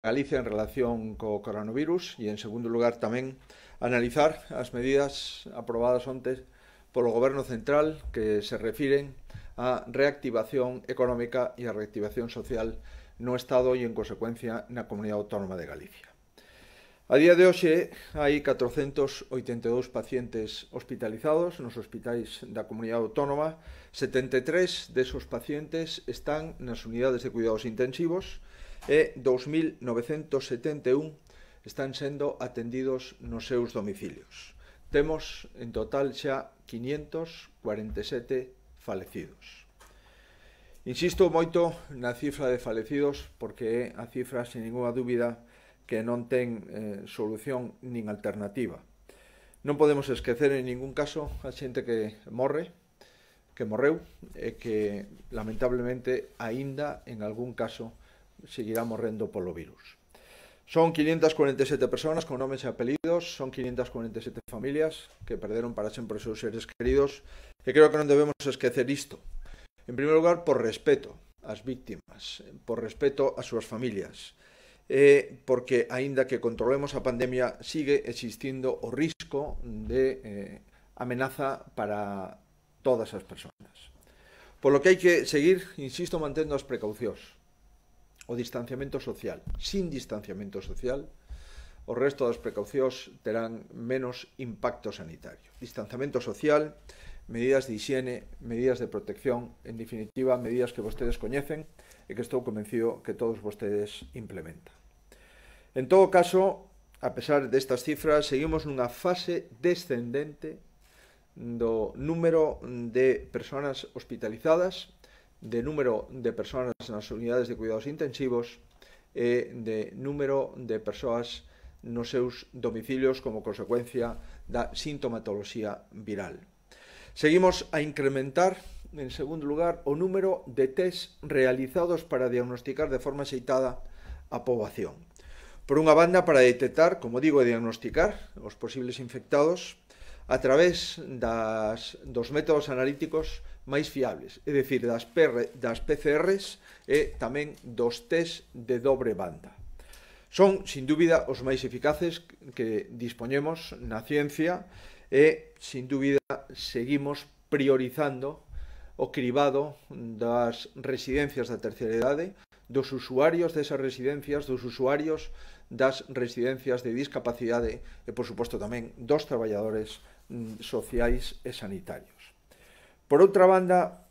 Galicia en relación co coronavirus e, en segundo lugar, tamén analizar as medidas aprobadas onte polo Goberno Central que se refiren á reactivación económica e á reactivación social no Estado e, en consecuencia, na Comunidade Autónoma de Galicia. A día de hoxe hai 482 pacientes hospitalizados nos hospitais da Comunidade Autónoma. 73 desos pacientes están nas unidades de cuidados intensivos e 2.971 están sendo atendidos nos seus domicilios. Temos en total xa 547 falecidos. Insisto moito na cifra de falecidos porque é a cifra, sen ninguna dúbida, que non ten solución nin alternativa. Non podemos esquecer en ningún caso a xente que morreu e que lamentablemente aínda en algún caso seguirá morrendo polo virus. Son 547 persoas con nomes e apelidos, son 547 familias que perderon para sempre os seus seres queridos, e creo que non debemos esquecer isto. En primeiro lugar, por respeto ás víctimas, por respeto ás súas familias, porque, aínda que controlemos a pandemia, sigue existindo o risco de amenaza para todas as persoas. Polo que hai que seguir, insisto, mantendo as precaucións. O distanciamento social. Sin distanciamento social, o resto das precaucións terán menos impacto sanitario. Distanciamento social, medidas de higiene, medidas de protección, en definitiva, medidas que vostedes coñecen e que estou convencido que todos vostedes implementan. En todo caso, a pesar destas cifras, seguimos nunha fase descendente do número de persoas hospitalizadas, de número de persoas nas unidades de cuidados intensivos e de número de persoas nos seus domicilios como consecuencia da sintomatoloxía viral. Seguimos a incrementar, en segundo lugar, o número de test realizados para diagnosticar de forma axeitada a poboación. Por unha banda, para detectar, como digo, e diagnosticar os posibles infectados a través dos métodos analíticos máis fiables, é dicir, das PCRs e tamén dos test de dobre banda. Son, sin dúbida, os máis eficaces que dispoñemos na ciencia e, sin dúbida, seguimos priorizando o cribado das residencias da terceira idade, dos usuarios desas residencias, dos usuarios das residencias de discapacidade e, por suposto, tamén dos traballadores sociais e sanitarios. Por outra banda,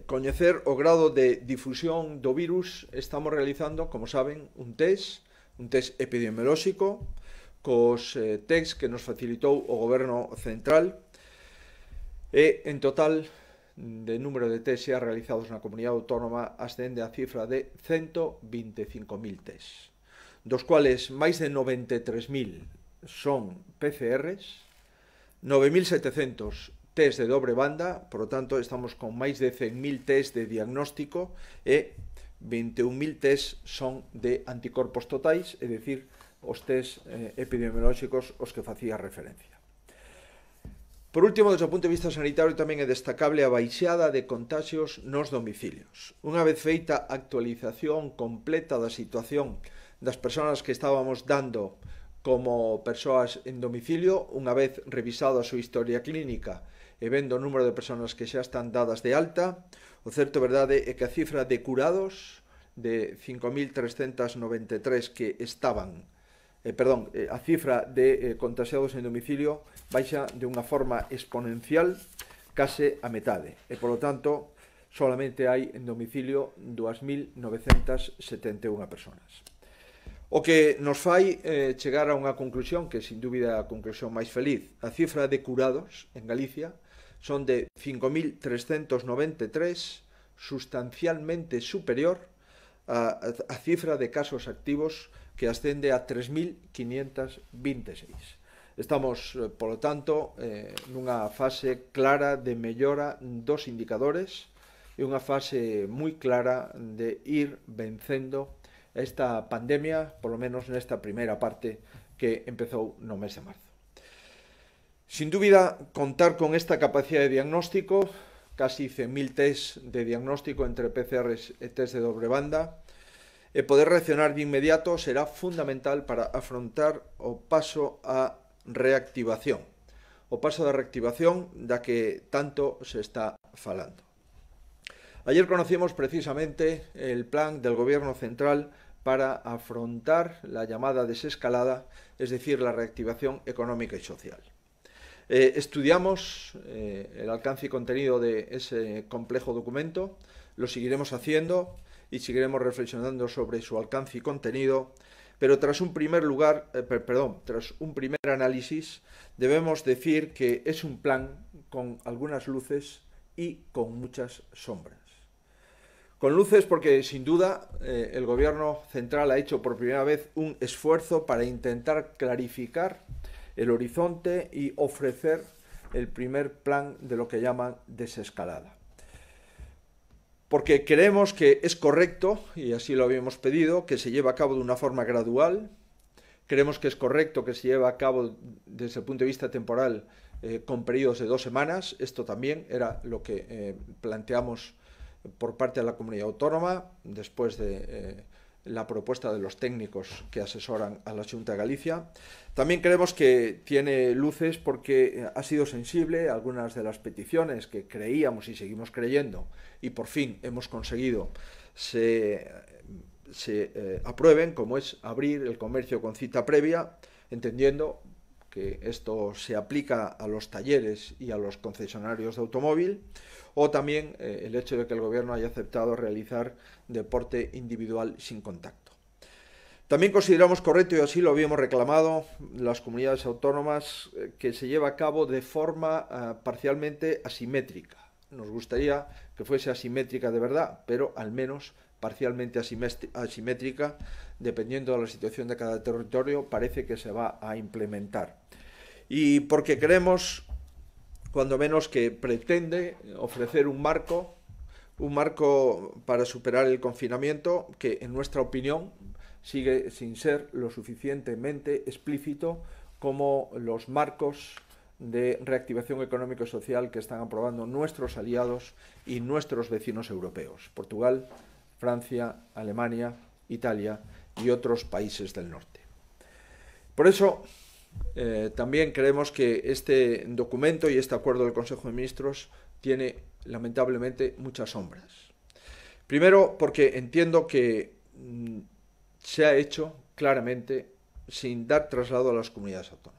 coñecer o grado de difusión do virus, estamos realizando, como saben, un test epidemiolóxico, cos tests que nos facilitou o Goberno Central, e, en total, de número de tests xa realizados na Comunidade Autónoma ascende a cifra de 125.000 tests, dos cuales máis de 93.000 son PCRs, 9.700 test de dobre banda, por lo tanto estamos con máis de 100.000 test de diagnóstico e 21.000 test son de anticorpos totais, é dicir, os test epidemiolóxicos aos que facía referencia. Por último, desde o punto de vista sanitario, tamén é destacable a baixada de contagios nos domicilios. Unha vez feita a actualización completa da situación das persoas que estábamos dando como persoas en domicilio, unha vez revisado a súa historia clínica e vendo o número de persoas que xa están dadas de alta, o certo verdade é que a cifra de curados de 5.393 que estaban, a cifra de contagiados en domicilio baixa de unha forma exponencial case a metade e, polo tanto, solamente hai en domicilio 2.971 persoas. O que nos fai chegar a unha conclusión que, sin dúbida, é a conclusión máis feliz. A cifra de curados en Galicia son de 5.393, sustancialmente superior a cifra de casos activos que ascende a 3.526. Estamos, polo tanto, nunha fase clara de mellora dos indicadores e unha fase moi clara de ir vencendo esta pandemia, polo menos nesta primeira parte que empezou no mes de marzo. Sin dúbida, contar con esta capacidade de diagnóstico, casi 100.000 test de diagnóstico entre PCRs e test de dobre banda, poder reaccionar de inmediato será fundamental para afrontar o paso a reactivación. O paso da reactivación da que tanto se está falando. Ayer conocimos precisamente el plan del Gobierno central para afrontar la llamada desescalada, es decir, la reactivación económica y social. Estudiamos el alcance y contenido de ese complejo documento, lo seguiremos haciendo y seguiremos reflexionando sobre su alcance y contenido, pero tras un primer análisis, debemos decir que es un plan con algunas luces y con muchas sombras. Con luces porque, sin duda, el Gobierno central ha hecho por primera vez un esfuerzo para intentar clarificar el horizonte y ofrecer el primer plan de lo que llaman desescalada. Porque creemos que es correcto, y así lo habíamos pedido, que se lleve a cabo de una forma gradual. Creemos que es correcto que se lleve a cabo desde el punto de vista temporal con periodos de 2 semanas. Esto también era lo que planteamos por parte de la comunidad autónoma, después de la propuesta de los técnicos que asesoran a la Xunta de Galicia. También creemos que tiene luces porque ha sido sensible a algunas de las peticiones que creíamos y seguimos creyendo y por fin hemos conseguido se aprueben, como es abrir el comercio con cita previa, entendiendo que esto se aplica a los talleres y a los concesionarios de automóvil, o también el hecho de que el Gobierno haya aceptado realizar deporte individual sin contacto. También consideramos correcto, y así lo habíamos reclamado las comunidades autónomas, que se lleve a cabo de forma parcialmente asimétrica. Nos gustaría que fuese asimétrica de verdad, pero al menos parcialmente asimétrica, dependiendo de la situación de cada territorio, parece que se va a implementar. Y porque creemos, cuando menos, que pretende ofrecer un marco para superar el confinamiento que, en nuestra opinión, sigue sin ser lo suficientemente explícito como los marcos de reactivación económica y social que están aprobando nuestros aliados y nuestros vecinos europeos, Portugal, Francia, Alemania, Italia y otros países del norte. Por eso, también creemos que este documento y este acuerdo del Consejo de Ministros tiene, lamentablemente, muchas sombras. Primero, porque entiendo que se ha hecho claramente sin dar traslado a las comunidades autónomas.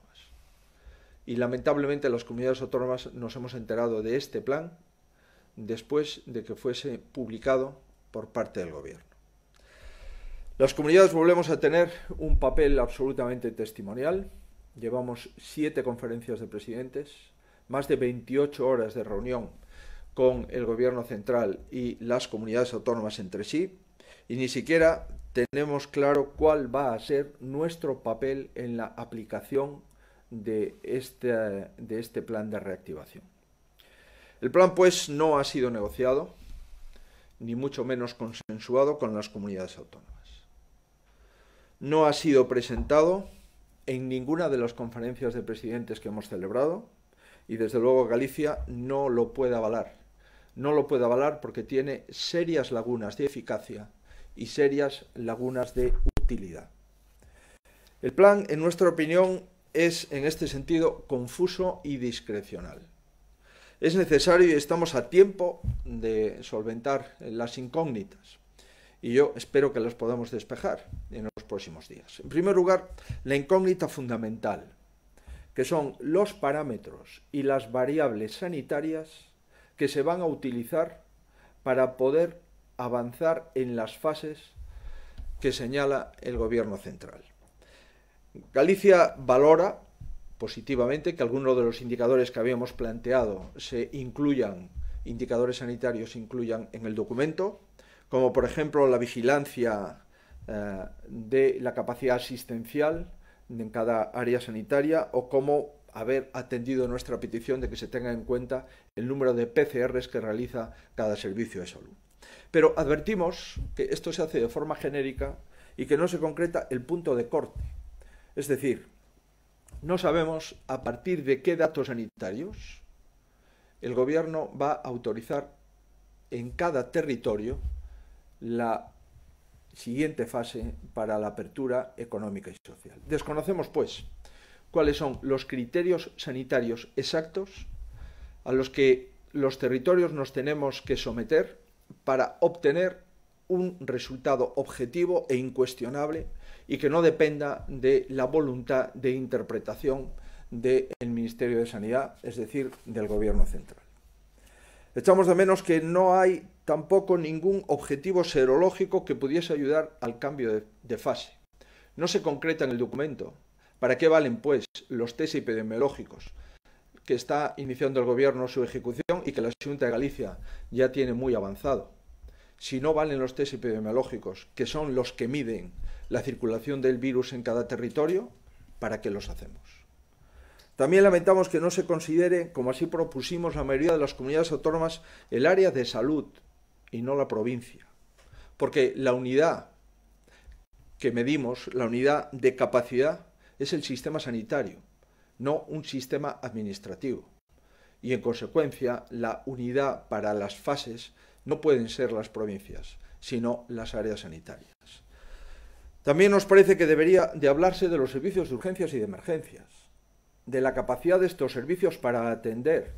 Y lamentablemente las comunidades autónomas nos hemos enterado de este plan después de que fuese publicado por parte del Gobierno. Las comunidades volvemos a tener un papel absolutamente testimonial. Llevamos 7 conferencias de presidentes, más de 28 horas de reunión con el Gobierno central y las comunidades autónomas entre sí, y ni siquiera tenemos claro cuál va a ser nuestro papel en la aplicación de este plan de reactivación. El plan, pues, no ha sido negociado, ni mucho menos consensuado con las comunidades autónomas. No ha sido presentado en ninguna de las conferencias de presidentes que hemos celebrado y, desde luego, Galicia no lo puede avalar. No lo puede avalar porque tiene serias lagunas de eficacia y serias lagunas de utilidad. El plan, en nuestra opinión, es, en este sentido, confuso y discrecional. Es necesario y estamos a tiempo de solventar las incógnitas, y yo espero que las podamos despejar en los próximos días. En primer lugar, la incógnita fundamental, que son los parámetros y las variables sanitarias que se van a utilizar para poder avanzar en las fases que señala el Gobierno central. Galicia valora positivamente que algunos de los indicadores que habíamos planteado indicadores sanitarios se incluyan en el documento, como por ejemplo la vigilancia de la capacidad asistencial en cada área sanitaria, o como haber atendido nuestra petición de que se tenga en cuenta el número de PCRs que realiza cada servicio de salud. Pero advertimos que esto se hace de forma genérica y que no se concreta el punto de corte. Es decir, no sabemos a partir de qué datos sanitarios el Gobierno va a autorizar en cada territorio la siguiente fase para la apertura económica y social. Desconocemos, pues, cuáles son los criterios sanitarios exactos a los que los territorios nos tenemos que someter para obtener un resultado objetivo e incuestionable y que no dependa de la voluntad de interpretación del Ministerio de Sanidad, es decir, del Gobierno central. Echamos de menos que no hay tampoco ningún objetivo serológico que pudiese ayudar al cambio de fase. No se concreta en el documento. ¿Para qué valen, pues, los test epidemiológicos que está iniciando el Gobierno su ejecución y que la Xunta de Galicia ya tiene muy avanzado? Si no valen los test epidemiológicos, que son los que miden la circulación del virus en cada territorio, ¿para qué los hacemos? También lamentamos que no se considere, como así propusimos la mayoría de las comunidades autónomas, el área de salud y no la provincia. Porque la unidad que medimos, la unidad de capacidad, es el sistema sanitario, no un sistema administrativo. Y en consecuencia, la unidad para las fases no pueden ser las provincias, sino las áreas sanitarias. También nos parece que debería de hablarse de los servicios de urgencias y de emergencias, de la capacidad de estos servicios para atender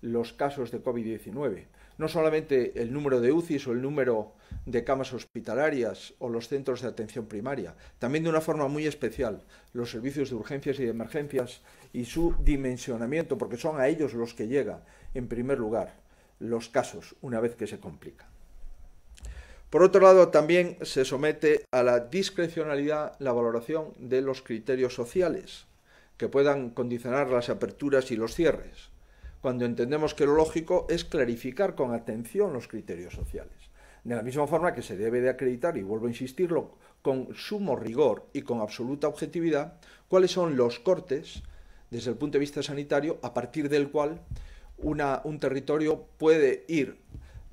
los casos de COVID-19. No solamente el número de UCIs o el número de camas hospitalarias o los centros de atención primaria, también de una forma muy especial los servicios de urgencias y de emergencias y su dimensionamiento, porque son a ellos los que llegan, en primer lugar, los casos una vez que se complican. Por otro lado, también se somete a la discrecionalidad la valoración de los criterios sociales que puedan condicionar las aperturas y los cierres, cuando entendemos que lo lógico es clarificar con atención los criterios sociales. De la misma forma que se debe de acreditar, y vuelvo a insistirlo, con sumo rigor y con absoluta objetividad, cuáles son los cortes, desde el punto de vista sanitario, a partir del cual un territorio puede ir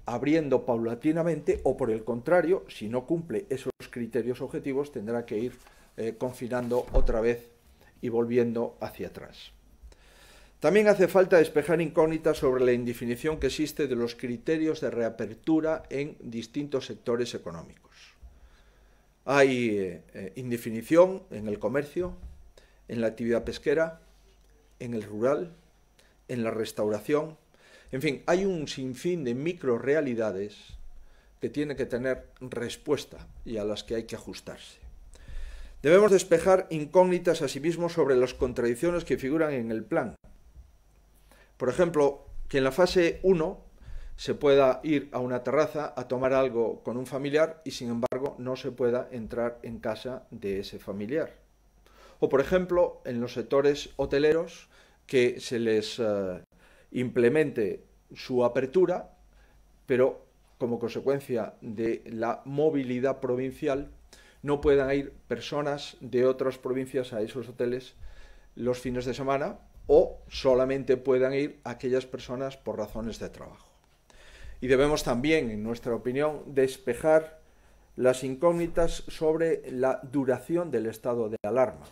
abriendo paulatinamente o, por el contrario, si no cumple esos criterios objetivos, tendrá que ir confinando otra vez y volviendo hacia atrás. También hace falta despejar incógnitas sobre la indefinición que existe de los criterios de reapertura en distintos sectores económicos. Hay indefinición en el comercio, en la actividad pesquera, en el rural, en la restauración. En fin, hay un sinfín de microrealidades que tienen que tener respuesta y a las que hay que ajustarse. Debemos despejar incógnitas asimismo sobre las contradicciones que figuran en el plan. Por ejemplo, que en la fase 1 se pueda ir a una terraza a tomar algo con un familiar y, sin embargo, no se pueda entrar en casa de ese familiar. O, por ejemplo, en los sectores hoteleros, que se les implemente su apertura, pero como consecuencia de la movilidad provincial no puedan ir personas de otras provincias a esos hoteles los fines de semana, o solamente puedan ir aquellas personas por razones de trabajo. Y debemos también, en nuestra opinión, despejar las incógnitas sobre la duración del estado de alarma.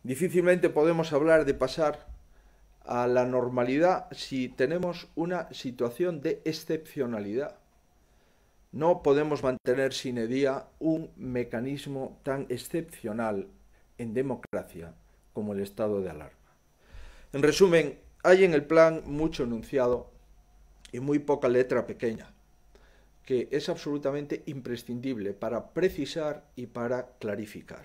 Difícilmente podemos hablar de pasar a la normalidad si tenemos una situación de excepcionalidad. No podemos mantener sine die un mecanismo tan excepcional en democracia como el estado de alarma. En resumen, hay en el plan mucho enunciado y muy poca letra pequeña, que es absolutamente imprescindible para precisar y para clarificar.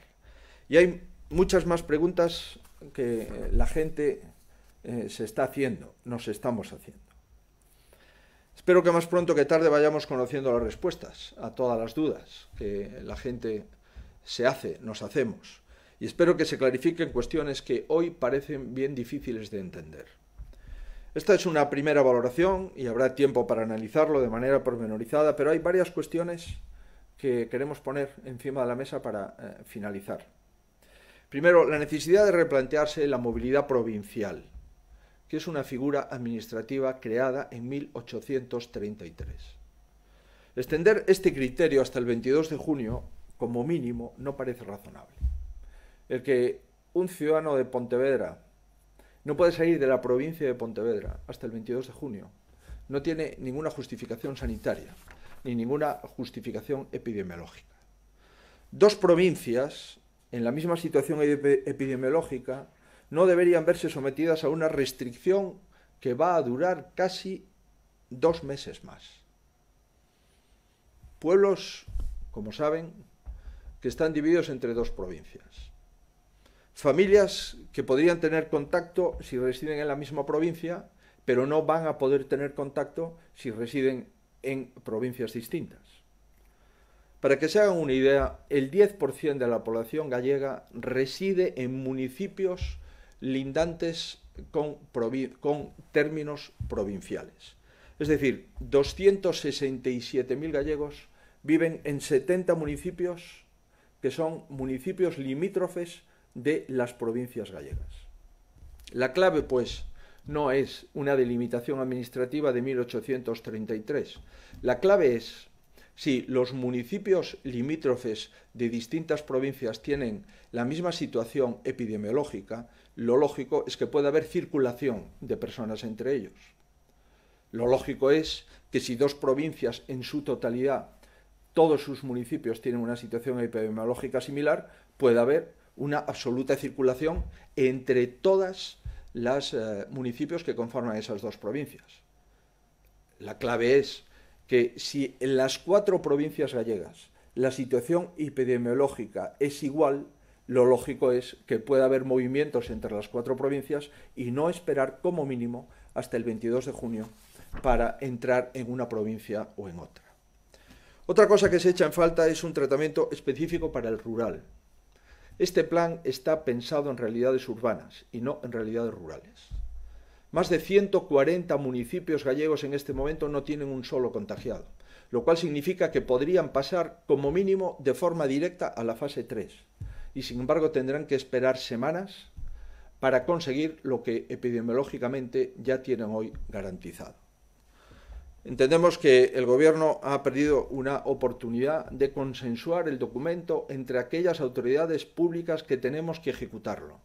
Y hay muchas más preguntas que la gente se está haciendo, nos estamos haciendo. Espero que más pronto que tarde vayamos conociendo las respuestas a todas las dudas que la gente se hace, nos hacemos. Y espero que se clarifiquen cuestiones que hoy parecen bien difíciles de entender. Esta es una primera valoración y habrá tiempo para analizarlo de manera pormenorizada, pero hay varias cuestiones que queremos poner encima de la mesa para finalizar. Primero, la necesidad de replantearse la movilidad provincial, que es una figura administrativa creada en 1833. Extender este criterio hasta el 22 de junio, como mínimo, no parece razonable. El que un ciudadano de Pontevedra no puede salir de la provincia de Pontevedra hasta el 22 de junio no tiene ninguna justificación sanitaria ni ninguna justificación epidemiológica. Dos provincias en la misma situación epidemiológica no deberían verse sometidas a una restricción que va a durar casi 2 meses más. Pueblos, como saben, que están divididos entre dos provincias. Familias que podrían tener contacto si residen en la misma provincia, pero no van a poder tener contacto si residen en provincias distintas. Para que se hagan una idea, el 10% de la población gallega reside en municipios lindantes con términos provinciales. Es decir, 267.000 gallegos viven en 70 municipios que son municipios limítrofes de las provincias gallegas. La clave, pues, no es una delimitación administrativa de 1833. La clave es, si los municipios limítrofes de distintas provincias tienen la misma situación epidemiológica, lo lógico es que pueda haber circulación de personas entre ellos. Lo lógico es que si dos provincias en su totalidad, todos sus municipios tienen una situación epidemiológica similar, pueda haber una absoluta circulación entre todos los municipios que conforman esas dos provincias. La clave es que si en las 4 provincias gallegas la situación epidemiológica es igual, lo lógico es que pueda haber movimientos entre las 4 provincias y no esperar como mínimo hasta el 22 de junio para entrar en una provincia o en otra. Otra cosa que se echa en falta es un tratamiento específico para el rural. Este plan está pensado en realidades urbanas y no en realidades rurales. Más de 140 municipios gallegos en este momento no tienen un solo contagiado, lo cual significa que podrían pasar como mínimo de forma directa a la fase 3 y sin embargo tendrán que esperar semanas para conseguir lo que epidemiológicamente ya tienen hoy garantizado. Entendemos que el Gobierno ha perdido una oportunidad de consensuar el documento entre aquellas autoridades públicas que tenemos que ejecutarlo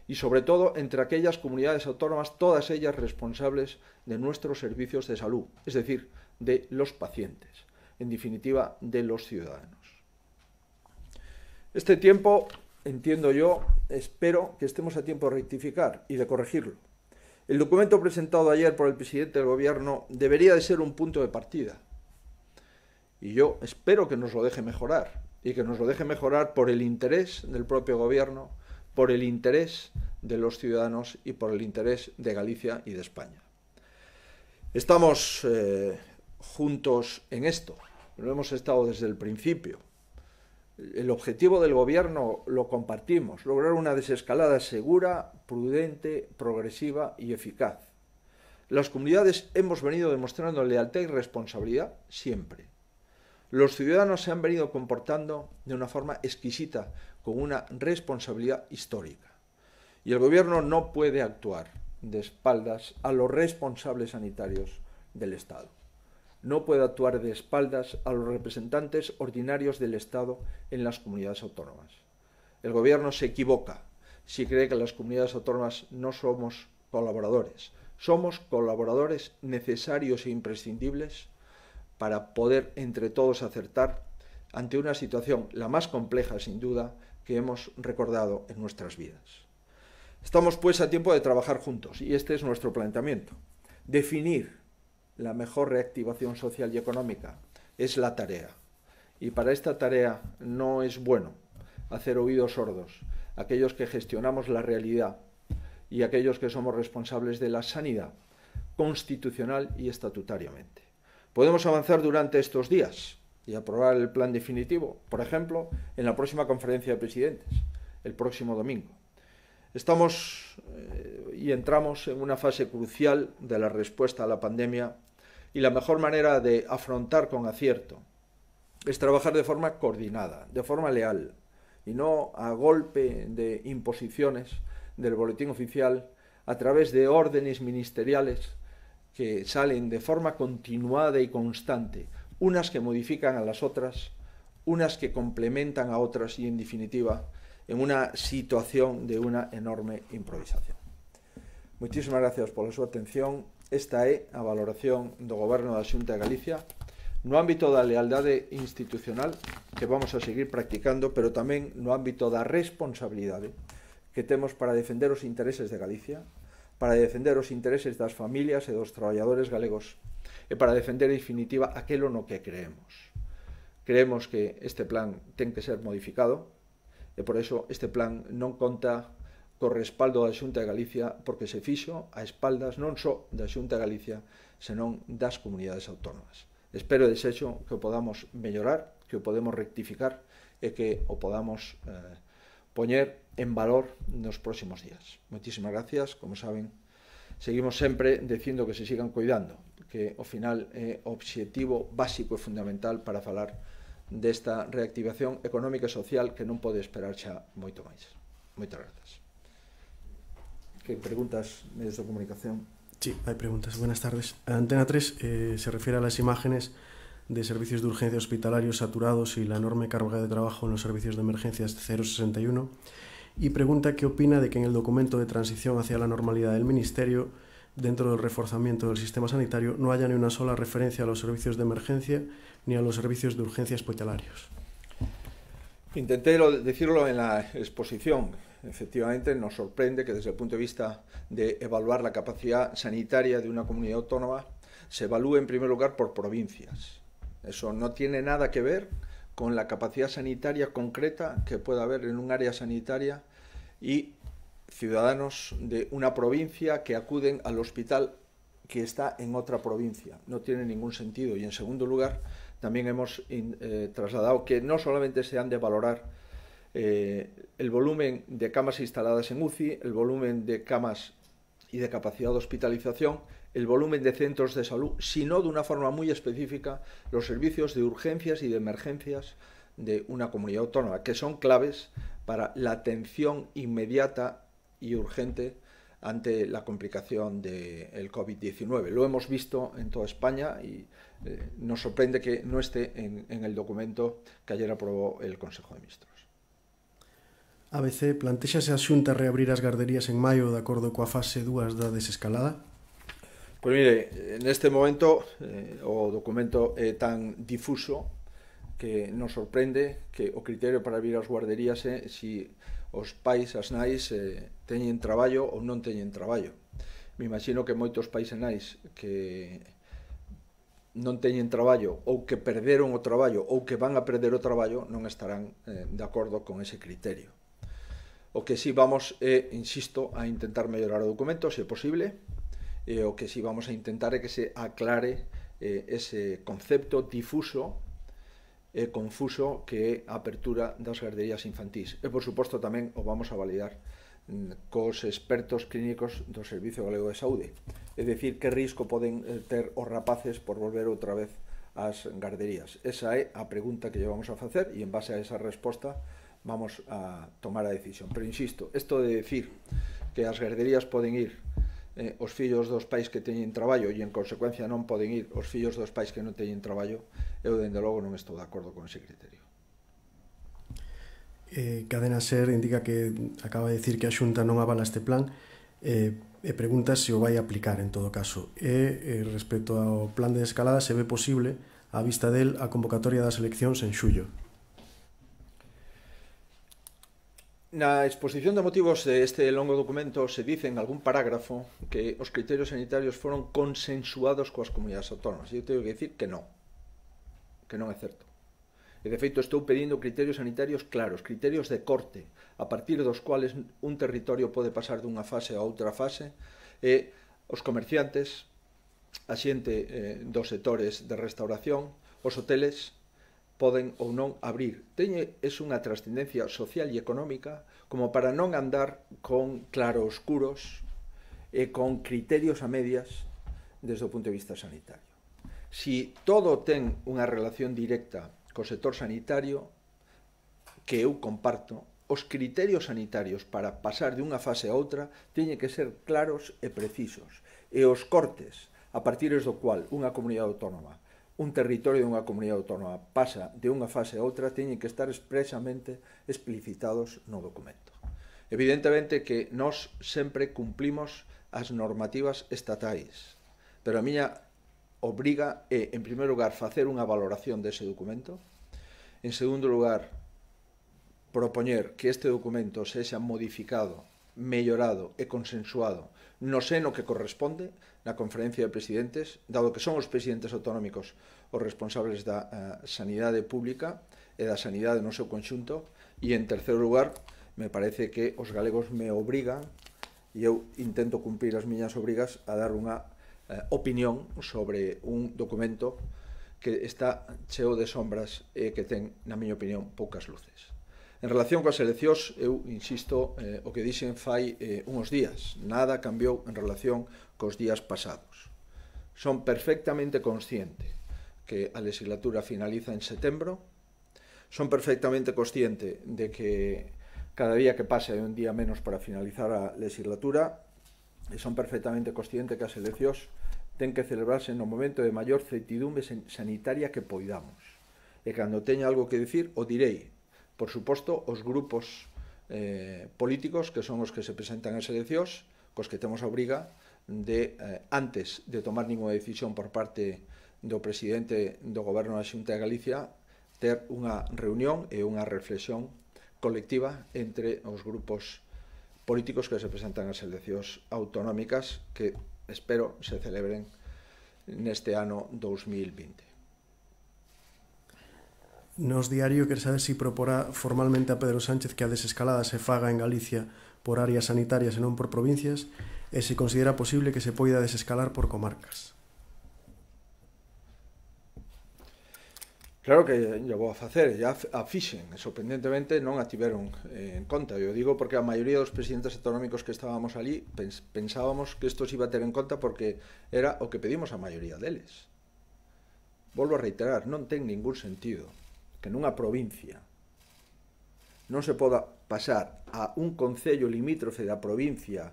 y sobre todo entre aquellas comunidades autónomas, todas ellas responsables de nuestros servicios de salud, es decir, de los pacientes, en definitiva, de los ciudadanos. Este tiempo, entiendo yo, espero que estemos a tiempo de rectificar y de corregirlo. El documento presentado ayer por el presidente del Gobierno debería de ser un punto de partida. Y yo espero que nos lo deje mejorar, y que nos lo deje mejorar por el interés del propio Gobierno, por el interés de los ciudadanos y por el interés de Galicia y de España. Estamos juntos en esto, lo hemos estado desde el principio. El objetivo del Gobierno lo compartimos, lograr una desescalada segura, prudente, progresiva y eficaz. Las comunidades hemos venido demostrando lealtad y responsabilidad siempre. Los ciudadanos se han venido comportando de una forma exquisita, con una responsabilidad histórica. Y el Gobierno no puede actuar de espaldas a los responsables sanitarios del Estado. No puede actuar de espaldas a los representantes ordinarios del Estado en las comunidades autónomas. El Gobierno se equivoca si cree que las comunidades autónomas no somos colaboradores. Somos colaboradores necesarios e imprescindibles para poder entre todos acertar ante una situación la más compleja, sin duda, que hemos recordado en nuestras vidas. Estamos, pues, a tiempo de trabajar juntos y este es nuestro planteamiento. Definir la mejor reactivación social y económica es la tarea. Y para esta tarea no es bueno hacer oídos sordos a aquellos que gestionamos la realidad y aquellos que somos responsables de la sanidad constitucional y estatutariamente. Podemos avanzar durante estos días y aprobar el plan definitivo, por ejemplo, en la próxima conferencia de presidentes, el próximo domingo. Estamos y entramos en una fase crucial de la respuesta a la pandemia y la mejor manera de afrontar con acierto es trabajar de forma coordinada, de forma leal y no a golpe de imposiciones del boletín oficial a través de órdenes ministeriales que salen de forma continuada y constante, unas que modifican a las otras, unas que complementan a otras y, en definitiva, en una situación de una enorme improvisación. Muchísimas gracias por la súa atención. Esta é a valoración do Goberno da Xunta de Galicia no ámbito da lealdade institucional que vamos a seguir practicando, pero tamén no ámbito da responsabilidade que temos para defender os intereses de Galicia, para defender os intereses das familias e dos traballadores galegos e para defender, en definitiva, aquilo no que creemos. Creemos que este plan ten que ser modificado e, por iso, este plan non conta co respaldo da Xunta de Galicia porque se fixo a espaldas non só da Xunta de Galicia, senón das comunidades autónomas. Espero e desexo que o podamos mellorar, que o podemos rectificar e que o podamos poñer en valor nos próximos días. Moitísimas gracias. Como saben, seguimos sempre dicindo que se sigan cuidando, que ao final é o obxectivo básico e fundamental para falar desta reactivación económica e social que non pode esperar xa moito máis. Moitas grazas. ¿Qué preguntas, medios de comunicación? Sí, hay preguntas. Buenas tardes. Antena 3 se refiere a las imágenes de servicios de urgencia hospitalarios saturados y la enorme carga de trabajo en los servicios de emergencias 061 y pregunta qué opina de que en el documento de transición hacia la normalidad del Ministerio, dentro del reforzamiento del sistema sanitario, no haya ni una sola referencia a los servicios de emergencia ni a los servicios de urgencia hospitalarios. Intenté decirlo en la exposición. Efectivamente, nos sorprende que desde el punto de vista de evaluar la capacidad sanitaria de una comunidad autónoma se evalúe en primer lugar por provincias. Eso no tiene nada que ver con la capacidad sanitaria concreta que pueda haber en un área sanitaria y ciudadanos de una provincia que acuden al hospital que está en otra provincia. No tiene ningún sentido. Y en segundo lugar, también hemos trasladado que no solamente se han de valorar el volumen de camas instaladas en UCI, el volumen de camas y de capacidad de hospitalización, el volumen de centros de salud, sino de una forma muy específica los servicios de urgencias y de emergencias de una comunidad autónoma, que son claves para la atención inmediata y urgente ante la complicación del COVID-19. Lo hemos visto en toda España y nos sorprende que no esté en el documento que ayer aprobó el Consejo de Ministros. ABC, plantéxase a Xunta reabrir as garderías en maio de acordo coa fase 2 da desescalada? Pois mire, neste momento o documento é tan difuso que nos sorprende que o criterio para abrir as guarderías é si os pais, as nais, teñen traballo ou non teñen traballo. Me imagino que moitos pais e nais que non teñen traballo ou que perderon o traballo ou que van a perder o traballo non estarán de acordo con ese criterio. O que sí vamos é, insisto, a intentar mellorar o documento, se é posible, e o que sí vamos a intentar é que se aclare ese concepto difuso e confuso que é a apertura das garderías infantís. E, por suposto, tamén o vamos a validar cos expertos clínicos do Servicio Galego de Saúde. É dicir, que risco poden ter os rapaces por volver outra vez ás garderías. Esa é a pregunta que lle vamos a facer e, en base a esa resposta, vamos a tomar a decisión. Pero, insisto, isto de decir que as garderías poden ir os fillos dos pais que teñen traballo e, en consecuencia, non poden ir os fillos dos pais que non teñen traballo, eu, dende logo, non estou de acordo con ese criterio. Cadena Ser indica que acaba de decir que a Xunta non avala este plan e pregunta se o vai aplicar en todo caso. E respecto ao plan de escalada, se ve posible, á vista del, a convocatoria das eleccións en xullo. Na exposición de motivos deste longo documento se dice en algún parágrafo que os criterios sanitarios foron consensuados coas comunidades autónomas. E eu teño que dicir que non é certo. E, de feito, estou pedindo criterios sanitarios claros, criterios de corte, a partir dos cuales un territorio pode pasar dunha fase a outra fase, e os comerciantes, a xente dos sectores de restauración, os hoteles, poden ou non abrir. Es unha trascendencia social e económica como para non andar con claroscuros e con criterios a medias desde o punto de vista sanitario. Si todo ten unha relación directa co sector sanitario, que eu comparto, os criterios sanitarios para pasar de unha fase a outra teñen que ser claros e precisos. E os cortes a partir do cual unha comunidade autónoma, un territorio dunha comunidade autónoma pasa de unha fase a outra, teñen que estar expresamente explicitados no documento. Evidentemente que nós sempre cumplimos as normativas estatais, pero a miña obriga é, en primeiro lugar, facer unha valoración dese documento, en segundo lugar, propoñer que este documento sexa modificado, mellorado e consensuado no seno que corresponde na conferencia de presidentes, dado que son os presidentes autonómicos os responsables da sanidade pública e da sanidade no seu conxunto, e en terceiro lugar, me parece que os galegos me obrigan, e eu intento cumprir as miñas obrigas, a dar unha opinión sobre un documento que está cheo de sombras e que ten, na miña opinión, poucas luces. En relación coas eleccións, eu insisto o que dixen fai uns días. Nada cambiou en relación cos días pasados. Son perfectamente consciente que a legislatura finaliza en setembro. Son perfectamente consciente de que cada día que pase hai un día menos para finalizar a legislatura. E son perfectamente consciente que as eleccións ten que celebrarse no momento de maior certidumbre sanitaria que poidamos. E cando teña algo que dicir, o direi. Por suposto, os grupos políticos que son os que se presentan ás eleccións, cos que temos a obriga de, antes de tomar ninguna decisión por parte do presidente do Goberno da Xunta de Galicia, ter unha reunión e unha reflexión colectiva entre os grupos políticos que se presentan ás eleccións autonómicas que espero se celebren neste ano 2020. Nos diario quer saber se proporá formalmente a Pedro Sánchez que a desescalada se faga en Galicia por áreas sanitarias e non por provincias e se considera posible que se poida desescalar por comarcas. Claro que yo vou a facer, ya a fixen, sorprendentemente non a tiveron en conta. Eu digo porque a maioría dos presidentes autonómicos que estábamos ali pensábamos que isto se iba a ter en conta porque era o que pedimos a maioría deles. Volvo a reiterar, non ten ningún sentido que nunha provincia non se poda pasar a un concello limítrofe da provincia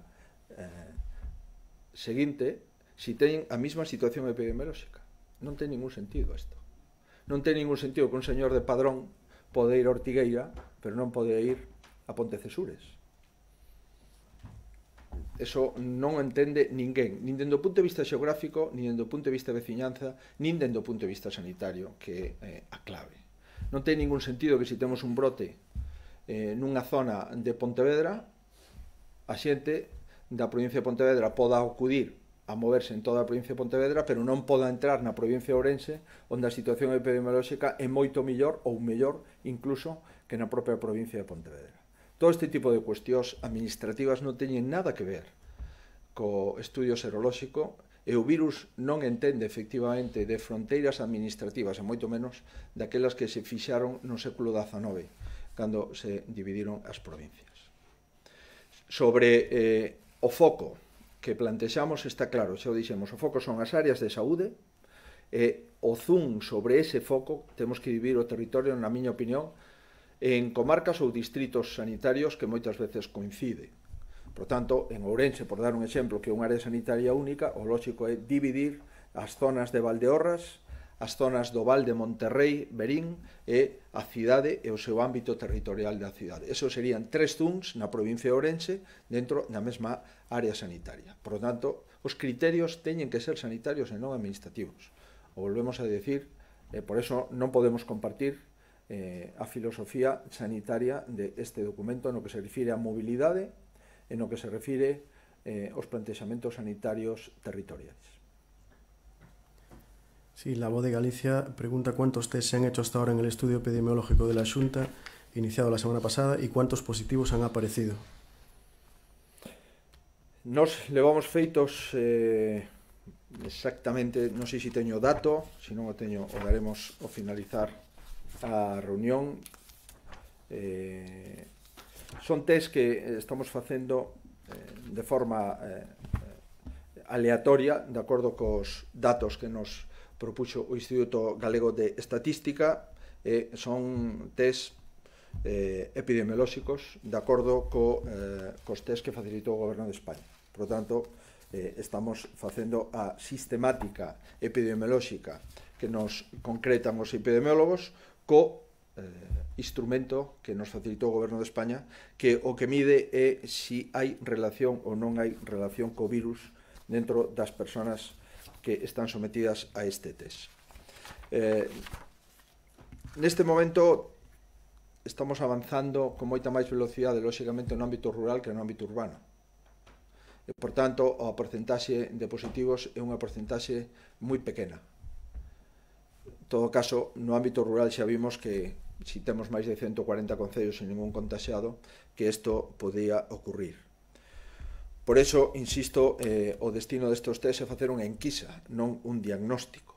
seguinte se teñen a mesma situación epidemiolóxica. Non ten ningún sentido isto. Non ten ningún sentido que un señor de Padrón pode ir a Ortigueira, pero non pode ir a Pontecesures. Eso non entende ninguén, nin dende o punto de vista xeográfico, nin dende o punto de vista de veciñanza, nin dende o punto de vista sanitario, que é a clave. Non ten ningún sentido que se temos un brote nunha zona de Pontevedra, a xente da provincia de Pontevedra poda acudir a moverse en toda a provincia de Pontevedra, pero non poda entrar na provincia de Ourense, onde a situación epidemiolóxica é moito mellor, ou mellor, incluso, que na propia provincia de Pontevedra. Todo este tipo de cuestións administrativas non teñen nada que ver co estudio serolóxico, e o virus non entende efectivamente de fronteiras administrativas, e moito menos daquelas que se fixaron no século XIX, cando se dividiron as provincias. Sobre o foco que plantexamos está claro, xa o dixemos, o foco son as áreas de saúde, e o zoom sobre ese foco temos que dividir o territorio, na miña opinión, en comarcas ou distritos sanitarios que moitas veces coinciden. Por tanto, en Ourense, por dar un exemplo, que é unha área sanitaria única, o lógico é dividir as zonas de Valdeorras, as zonas do Val de Monterrey, Berín, e a cidade e o seu ámbito territorial da cidade. Esos serían 3 zooms na provincia de Ourense dentro da mesma área sanitaria. Por lo tanto, os criterios teñen que ser sanitarios e non administrativos. O volvemos a decir, por eso non podemos compartir a filosofía sanitaria de este documento no que se refire a mobilidade e no que se refire aos plantexamentos sanitarios territoriais. Sí, la Voz de Galicia pregunta cuántos test se han hecho hasta ahora en el estudio epidemiológico de la Xunta, iniciado la semana pasada, y cuántos positivos han aparecido. Nos levamos feitos exactamente, non sei se teño dato, se non o teño o daremos ao finalizar a reunión. Son test que estamos facendo de forma aleatoria, de acordo cos datos que nos propuxo o Instituto Galego de Estatística, son test epidemiolóxicos de acordo cos test que facilitou o Goberno de España. Por lo tanto, estamos facendo a sistemática epidemiolóxica que nos concretan os epidemiólogos co instrumento que nos facilitou o Goberno de España, que o que mide é se hai relación ou non hai relación co virus dentro das persoas que están sometidas a este test. Neste momento estamos avanzando con moita máis velocidade, lóxicamente, no ámbito rural que no ámbito urbano. E, por tanto, a porcentaxe de positivos é unha porcentaxe moi pequena. En todo caso, no ámbito rural xa vimos que, se temos máis de 140 concellos sin ningún contaxiado, que isto podía ocurrir. Por eso, insisto, o destino destes test é facer unha enquisa, non un diagnóstico.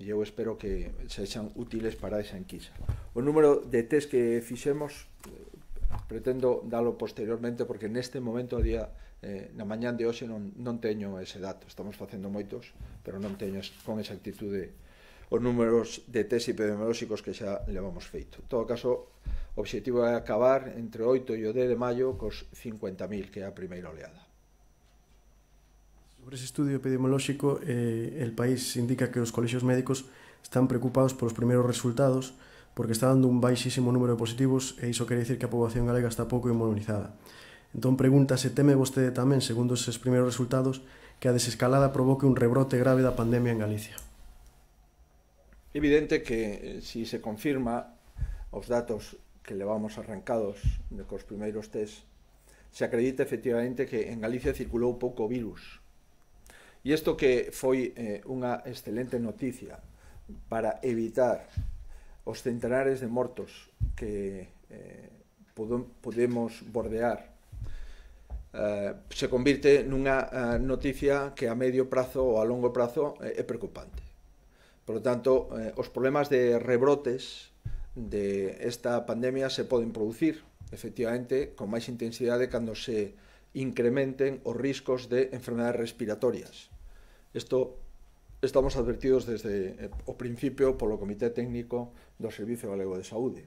E eu espero que sexan útiles para esa enquisa. O número de test que fixemos pretendo dalo posteriormente, porque neste momento, na mañán de hoxe, non teño ese dato. Estamos facendo moitos, pero non teño con exactitude os números de test epidemiolóxicos que xa levamos feito. En todo caso, o obxectivo é acabar entre 8 e o 10 de maio cos 50.000, que é a primeira oleada. Sobre ese estudio epidemiolóxico, el país indica que os colexios médicos están preocupados polos primeiros resultados porque está dando un baixísimo número de positivos e iso quere dicir que a poboación galega está pouco inmunizada. Entón pregunta se teme vostede tamén, segundo eses primeiros resultados, que a desescalada provoque un rebrote grave da pandemia en Galicia. É evidente que se confirma os datos que levamos arrancados cos primeiros test, se acredita efectivamente que en Galicia circulou pouco virus. E isto que foi unha excelente noticia para evitar os centenares de mortos que podemos bordear, se convirte nunha noticia que a medio prazo ou a longo prazo é preocupante. Por lo tanto, os problemas de rebrotes de esta pandemia se poden producir, efectivamente, con máis intensidade cando se incrementen os riscos de enfermedades respiratorias. Isto estamos advertidos desde o principio polo Comité Técnico do Servicio Galego de Saúde.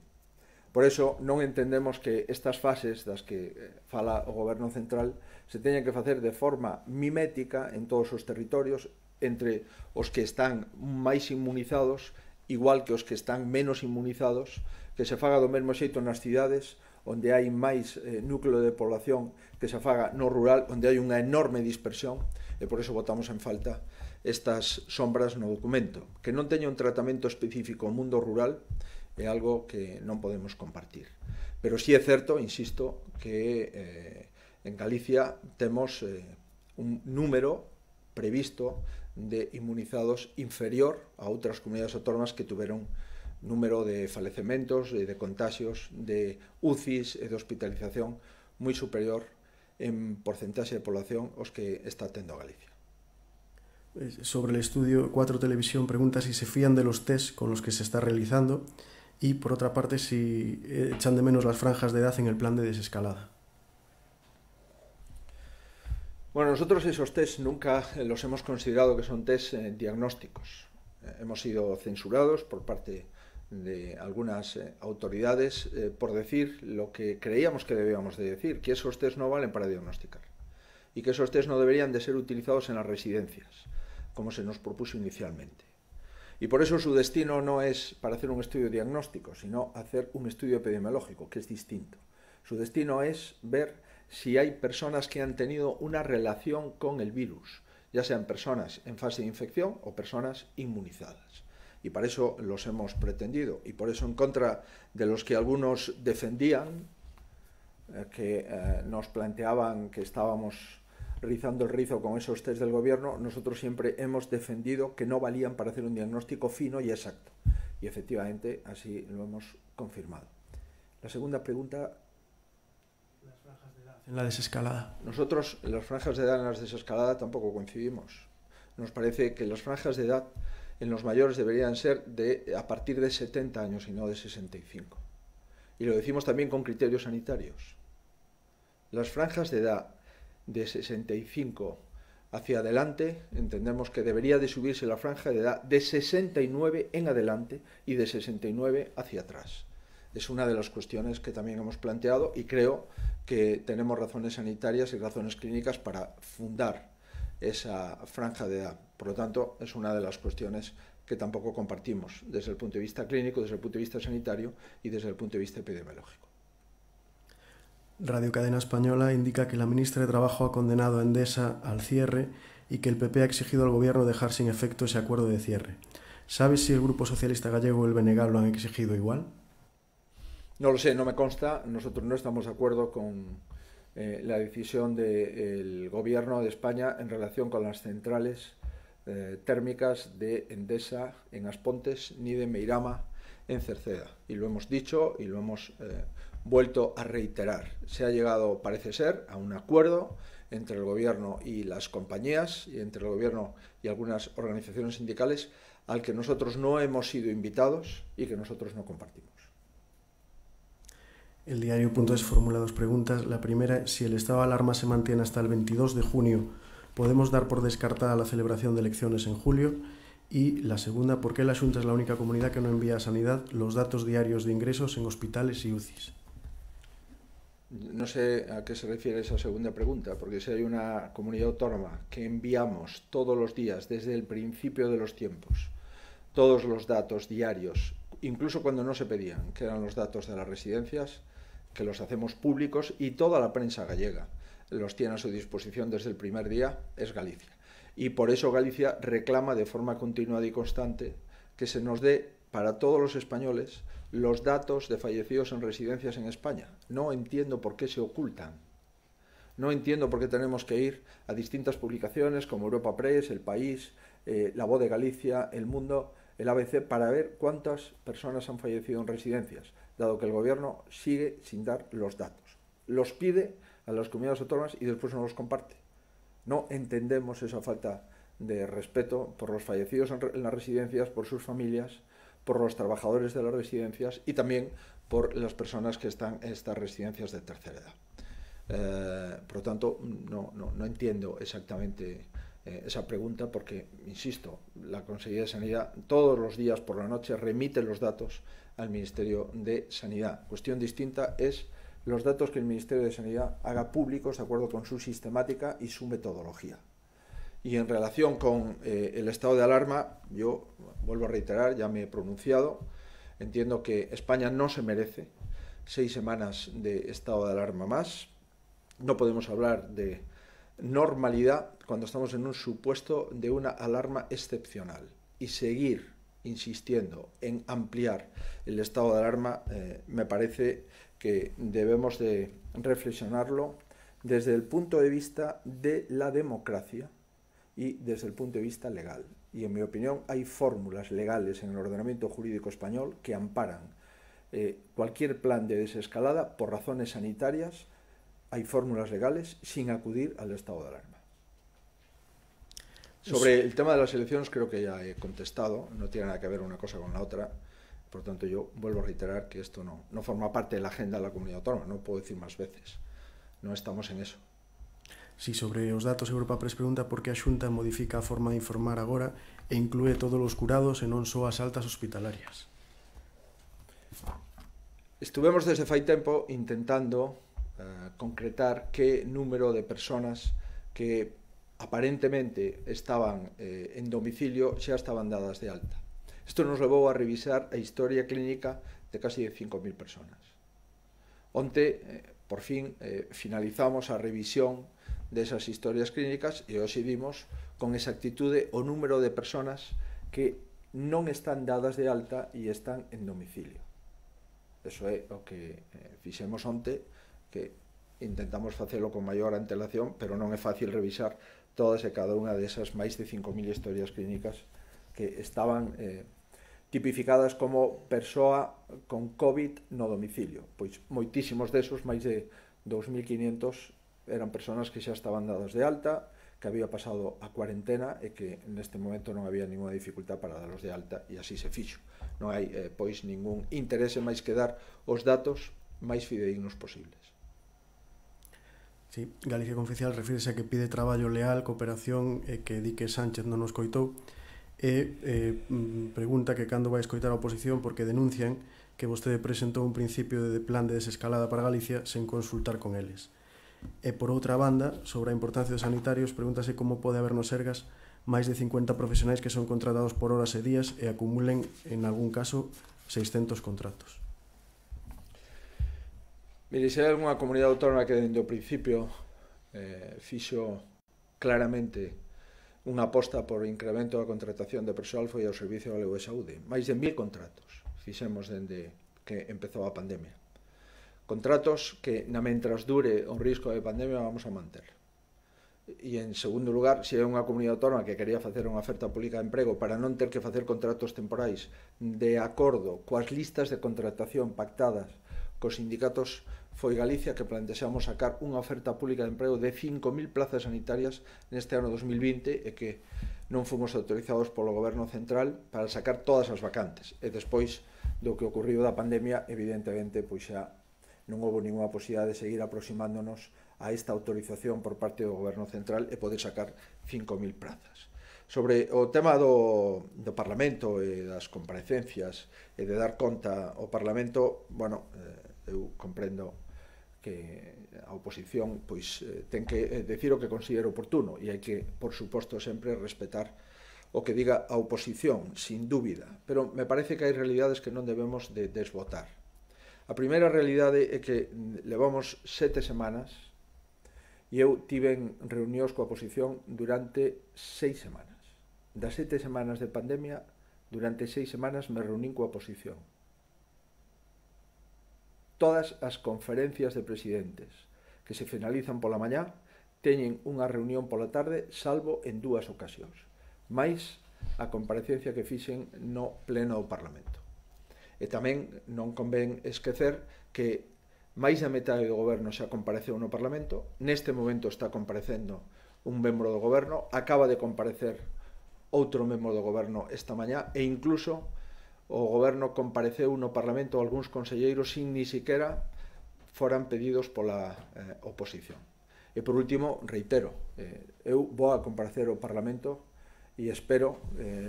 Por iso non entendemos que estas fases das que fala o Goberno Central se teñan que facer de forma mimética en todos os territorios entre os que están máis inmunizados igual que os que están menos inmunizados, que se faga do mesmo xeito nas cidades onde hai máis núcleo de población, que se faga no rural onde hai unha enorme dispersión, e por iso botamos en falta estas sombras no documento. Que non teña un tratamento específico ao mundo rural é algo que non podemos compartir. Pero sí é certo, insisto, que en Galicia temos un número previsto de inmunizados inferior a outras comunidades autónomas que tuveron número de falecementos e de contagios, de UCIs e de hospitalización moi superior en porcentaxe de población os que está tendo Galicia. Sobre el estudio 4 Televisión pregunta si se fían de los test con los que se está realizando y, por otra parte, si echan de menos las franjas de edad en el plan de desescalada. Bueno, nosotros esos test nunca los hemos considerado que son test diagnósticos. Hemos sido censurados por parte de algunas autoridades por decir lo que creíamos que debíamos de decir, que esos test no valen para diagnosticar y que esos test no deberían de ser utilizados en las residencias, como se nos propuso inicialmente. Y por eso su destino no es para hacer un estudio diagnóstico, sino hacer un estudio epidemiológico, que es distinto. Su destino es ver si hay personas que han tenido una relación con el virus, ya sean personas en fase de infección o personas inmunizadas. Y para eso los hemos pretendido, y por eso, en contra de los que algunos defendían, que nos planteaban que estábamos rizando el rizo con esos test del gobierno, nosotros siempre hemos defendido que no valían para hacer un diagnóstico fino y exacto. Y efectivamente así lo hemos confirmado. La segunda pregunta. Las franjas de edad en la desescalada. Nosotros, en las franjas de edad en la desescalada tampoco coincidimos. Nos parece que las franjas de edad en los mayores deberían ser a partir de 70 años y no de 65. Y lo decimos también con criterios sanitarios. Las franjas de edad de 65 hacia adelante, entendemos que debería de subirse la franja de edad de 69 en adelante y de 69 hacia atrás. Es una de las cuestiones que también hemos planteado y creo que tenemos razones sanitarias y razones clínicas para fundar esa franja de edad. Por lo tanto, es una de las cuestiones que tampoco compartimos desde el punto de vista clínico, desde el punto de vista sanitario y desde el punto de vista epidemiológico. Radio Cadena Española indica que la ministra de Trabajo ha condenado a Endesa al cierre y que el PP ha exigido al Gobierno dejar sin efecto ese acuerdo de cierre. ¿Sabes si el Grupo Socialista Gallego o el BNG lo han exigido igual? No lo sé, no me consta. Nosotros no estamos de acuerdo con la decisión del Gobierno de España en relación con las centrales térmicas de Endesa en As Pontes ni de Meirama en Cerceda. Y lo hemos dicho y lo hemos vuelto a reiterar. Se ha llegado, parece ser, a un acuerdo entre el Gobierno y las compañías, y entre el Gobierno y algunas organizaciones sindicales, al que nosotros no hemos sido invitados y que nosotros no compartimos. El diario.es formula dos preguntas. La primera, si el estado de alarma se mantiene hasta el 22 de junio, ¿podemos dar por descartada la celebración de elecciones en julio? Y la segunda, ¿por qué la Xunta es la única comunidad que no envía a Sanidad los datos diarios de ingresos en hospitales y UCIs? No sé a qué se refiere esa segunda pregunta, porque si hay una comunidad autónoma que enviamos todos los días, desde el principio de los tiempos, todos los datos diarios, incluso cuando no se pedían, que eran los datos de las residencias, que los hacemos públicos, y toda la prensa gallega los tiene a su disposición desde el primer día, es Galicia. Y por eso Galicia reclama de forma continuada y constante que se nos dé para todos los españoles los datos de fallecidos en residencias en España. No entiendo por qué se ocultan. No entiendo por qué tenemos que ir a distintas publicaciones como Europa Press, El País, La Voz de Galicia, El Mundo, el ABC, para ver cuántas personas han fallecido en residencias, dado que el Gobierno sigue sin dar los datos. Los pide a las comunidades autónomas y después no los comparte. No entendemos esa falta de respeto por los fallecidos en las residencias, por sus familias, por los trabajadores de las residencias y también por las personas que están en estas residencias de tercera edad. Por lo tanto, no entiendo exactamente esa pregunta porque, insisto, la Consejería de Sanidad todos los días por la noche remite los datos al Ministerio de Sanidad. Cuestión distinta es los datos que el Ministerio de Sanidad haga públicos de acuerdo con su sistemática y su metodología. Y en relación con el estado de alarma, yo vuelvo a reiterar, ya me he pronunciado, entiendo que España no se merece 6 semanas de estado de alarma más. No podemos hablar de normalidad cuando estamos en un supuesto de una alarma excepcional. Y seguir insistiendo en ampliar el estado de alarma me parece que debemos de reflexionarlo desde el punto de vista de la democracia y desde el punto de vista legal. Y en mi opinión hay fórmulas legales en el ordenamiento jurídico español que amparan cualquier plan de desescalada por razones sanitarias. Hay fórmulas legales sin acudir al estado de alarma. Sobre el tema de las elecciones creo que ya he contestado, no tiene nada que ver una cosa con la otra. Por lo tanto, yo vuelvo a reiterar que esto no forma parte de la agenda de la comunidad autónoma, no puedo decir más veces. No estamos en eso. Si sobre os datos, Europa Press pregunta por que a Xunta modifica a forma de informar agora e inclúe todos os curados e non só as altas hospitalarias. Estuvemos desde fai tempo intentando concretar que número de personas que aparentemente estaban en domicilio xa estaban dadas de alta. Isto nos levou a revisar a historia clínica de casi 5.000 personas. Onte, por fin, finalizamos a revisión desas historias clínicas e hoxe dimos con exactitude o número de personas que non están dadas de alta e están en domicilio. Eso é o que fixemos onte, que intentamos facelo con maior antelación, pero non é fácil revisar todas e cada unha desas máis de 5.000 historias clínicas que estaban tipificadas como persoa con COVID no domicilio. Pois moitísimos desos, máis de 2.500, eran persoas que xa estaban dadas de alta, que había pasado a cuarentena e que neste momento non había ninguna dificultad para dalos de alta e así se fixo. Non hai pois ningún interese máis que dar os datos máis fidedignos posibles. Sí, Galicia Confidencial refírese a que pide traballo leal, cooperación e que di que Sánchez non nos coitou e pregunta que cando vai escoitar a oposición porque denuncian que vostede presentou un principio de plan de desescalada para Galicia sen consultar con eles. E por outra banda, sobre a importancia dos sanitarios, pregúntase como pode haber no Sergas máis de 50 profesionais que son contratados por horas e días e acumulen, en algún caso, 600 contratos. Mire, se hai algunha comunidade autónoma que dende o principio fixo claramente unha aposta por incremento da contratación de persoal foi ao Servicio Galego de Saúde. Máis de 1000 contratos fixemos dende que empezou a pandemia. Contratos que, na mentras dure o risco de pandemia, vamos a manter. E, en segundo lugar, se é unha comunidade autónoma que quería facer unha oferta pública de emprego para non ter que facer contratos temporais de acordo coas listas de contratación pactadas cos sindicatos, foi Galicia, que plantexamos sacar unha oferta pública de emprego de 5.000 plazas sanitarias neste ano 2020 e que non fomos autorizados polo Goberno Central para sacar todas as vacantes. E despois do que ocorriu da pandemia, evidentemente, pois xa non houve ninguna posibilidade de seguir aproximándonos a esta autorización por parte do Goberno Central e poder sacar 5.000 plazas. Sobre o tema do Parlamento e das comparecencias e de dar conta ao Parlamento, bueno, eu comprendo que a oposición pois ten que decir o que considere oportuno e hai que, por suposto, sempre respetar o que diga a oposición, sin dúbida, pero me parece que hai realidades que non debemos de desbotar. A primeira realidade é que levamos 7 semanas e eu tiven reunións coa oposición durante 6 semanas. Das 7 semanas de pandemia, durante 6 semanas me reunín coa oposición. Todas as conferencias de presidentes que se finalizan pola mañá teñen unha reunión pola tarde, salvo en 2 ocasións, máis a comparecencia que fixen no pleno do Parlamento. E tamén non convén esquecer que máis da metade do goberno xa compareceu no Parlamento, neste momento está comparecendo un membro do goberno, acaba de comparecer outro membro do goberno esta mañá e incluso o goberno compareceu no Parlamento algúns conselleiros sin ni siquiera foran pedidos pola oposición. E por último, reitero, eu vou a comparecer ao Parlamento e espero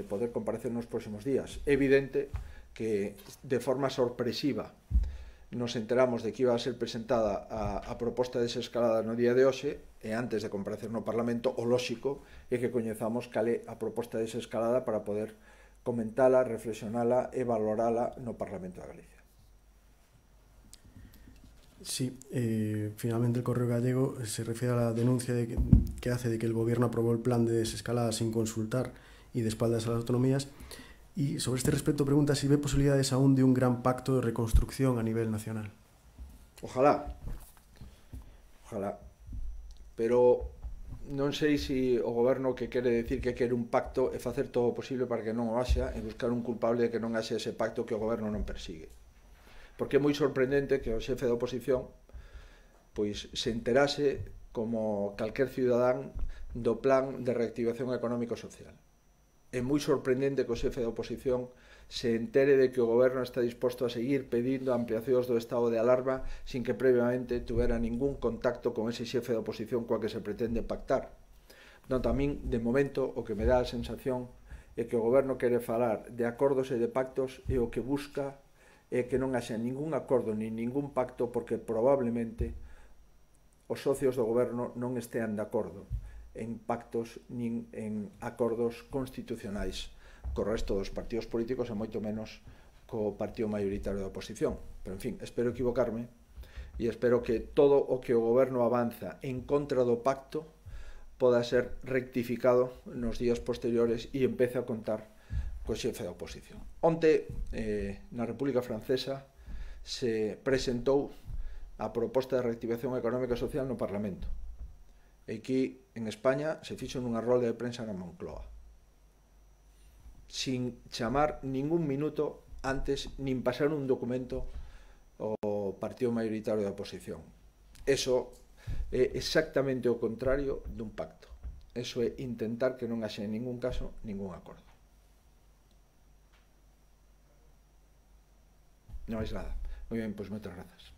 poder comparecer nos próximos días. É evidente que de forma sorpresiva nos enteramos de que iba a ser presentada a proposta de desescalada no día de hoxe e antes de comparecer no Parlamento o lóxico é que coñezamos cal é a proposta de desescalada para poder comentala, reflexionala e valorala no Parlamento de Galicia. Sí, finalmente el Correo Gallego se refiere a la denuncia que hace de que el gobierno aprobó el plan de desescalada sin consultar y de espaldas a las autonomías. Y sobre este respecto pregunta si ve posibilidades aún de un gran pacto de reconstrucción a nivel nacional. Ojalá. Ojalá. Pero non sei se o goberno que quere decir que quere un pacto é facer todo o posible para que non o haxa e buscar un culpable de que non haxa ese pacto que o goberno non persigue. Porque é moi sorprendente que o xefe da oposición pois se enterase como calquer cidadán do plan de reactivación económico-social. É moi sorprendente que o xefe da oposición se entere de que o goberno está disposto a seguir pedindo ampliacións do estado de alarma sin que previamente tuvera ningún contacto con ese xefe da oposición coa que se pretende pactar. Portanto, a min, de momento, o que me dá a sensación é que o goberno quere falar de acordos e de pactos e o que busca é que non haxa ningún acordo nin ningún pacto porque probablemente os socios do goberno non estean de acordo en pactos nin en acordos constitucionais co resto dos partidos políticos e moito menos co partido maioritario da oposición. Pero, en fin, espero equivocarme e espero que todo o que o goberno avanza en contra do pacto poda ser rectificado nos días posteriores e empece a contar co xefe da oposición. Onte, na República Francesa, se presentou a proposta de reactivación económica e social no Parlamento. E aquí, en España, se fixo nunha rolda de prensa na Moncloa, sin chamar ningún minuto antes, nin pasar un documento ao partido maioritario da oposición. Eso é exactamente o contrario dun pacto. Eso é intentar que non haxa en ningún caso ningún acordo. Non máis nada. Moi ben, pois moitas grazas.